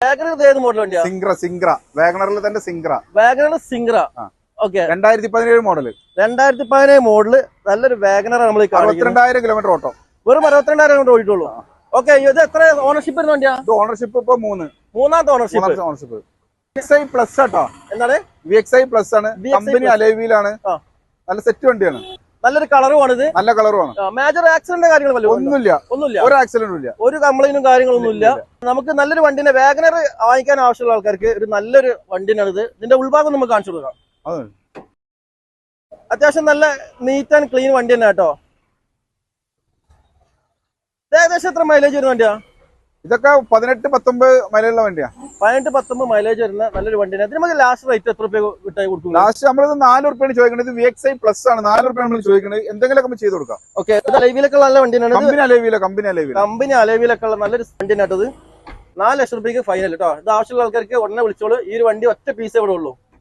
WagonR ഏത് model വണ്ടിയാ? സിംഗ്ര വാഗണറിൽ തന്നെ സിംഗ്ര. Okay, 2017 model. 2017 മോഡല് നല്ലൊരു വാഗണർ നമ്മൾ 62,000 കിലോമീറ്റർ ഓട്ടോ. വെറും 62,000 കിലോമീറ്റർ ഓടിയിട്ടുള്ളൂ. ഓക്കെ, ഇത് എത്ര ഓണർഷിപ്പ് വരുന്ന വണ്ടിയാ? ഇത് ഓണർഷിപ്പ് ഇപ്പൊ മൂന്നാമത്തെ ഓണർഷിപ്പ്. VXi പ്ലസ് ആട്ടോ. എന്താണ്? VXi പ്ലസ് ആണ്. കമ്പനി അലോയിലാണ്. നല്ല സെറ്റ് വണ്ടിയാണ്. നല്ലൊരു കളറുമാണ് ഇത്. നല്ല കളറുമാണ്. മേജർ ആക്സിഡന്റ് കാര്യങ്ങളല്ലോ ഒന്നുമില്ല. ഒരു ആക്സിഡന്റും ഇല്ല. ഒരു കംപ്ലൈന്റും കാര്യങ്ങളൊന്നും ഇല്ല. നമുക്ക് നല്ലൊരു വണ്ടിനെ വാഗണർ വാങ്ങിക്കാൻ ആവശ്യമുള്ള ആൾക്കാർക്ക് ഒരു നല്ലൊരു വണ്ടിനാണ് ഇത്. ഇതിന്റെ ഉൾഭാഗം നമുക്ക് കാണിച്ചു കൊടുക്കാം. അത്യാവശ്യം നല്ല നീറ്റ് ആൻഡ് ക്ലീൻ വണ്ടി തന്നെ കേട്ടോ. ഏകദേശം എത്ര മൈലേജ് വരുന്ന വണ്ടിയാ? ഇതൊക്കെ 18-19 മൈലേജുള്ള വണ്ടിയാ. 18-19 മൈലേജ് വരുന്ന നല്ലൊരു വണ്ടിയാണ്. ഇതിന് നമുക്ക് ലാസ്റ്റ് റേറ്റ് എത്ര രൂപ വിട്ടായി കൊടുക്കും? ലാസ്റ്റ് നമ്മളിത് 4 റുപ്യാണ് ചോദിക്കുന്നത്. VXi പ്ലസ് ആണ്. 4 റുപ്യാണ് നമ്മൾ ചോദിക്കുന്നത്. എന്തെങ്കിലുമൊക്കെ നമ്മൾ ചെയ്ത് കൊടുക്കാം. ഓക്കെ, അലവിലൊക്കെ നല്ല വണ്ടിയാണ്. കമ്പനി അലവിലൊക്കെ ഉള്ള നല്ലൊരു വണ്ടിയാണ് കേട്ടത്. 4 ലക്ഷം രൂപയ്ക്ക് ഫൈനൽ കേട്ടോ. ഇത് ആവശ്യമുള്ള ആൾക്കാർക്ക് ഉടനെ വിളിച്ചോളൂ. ഈ ഒരു വണ്ടി ഒറ്റ പീസേ ഇവിടെ ഉള്ളൂ.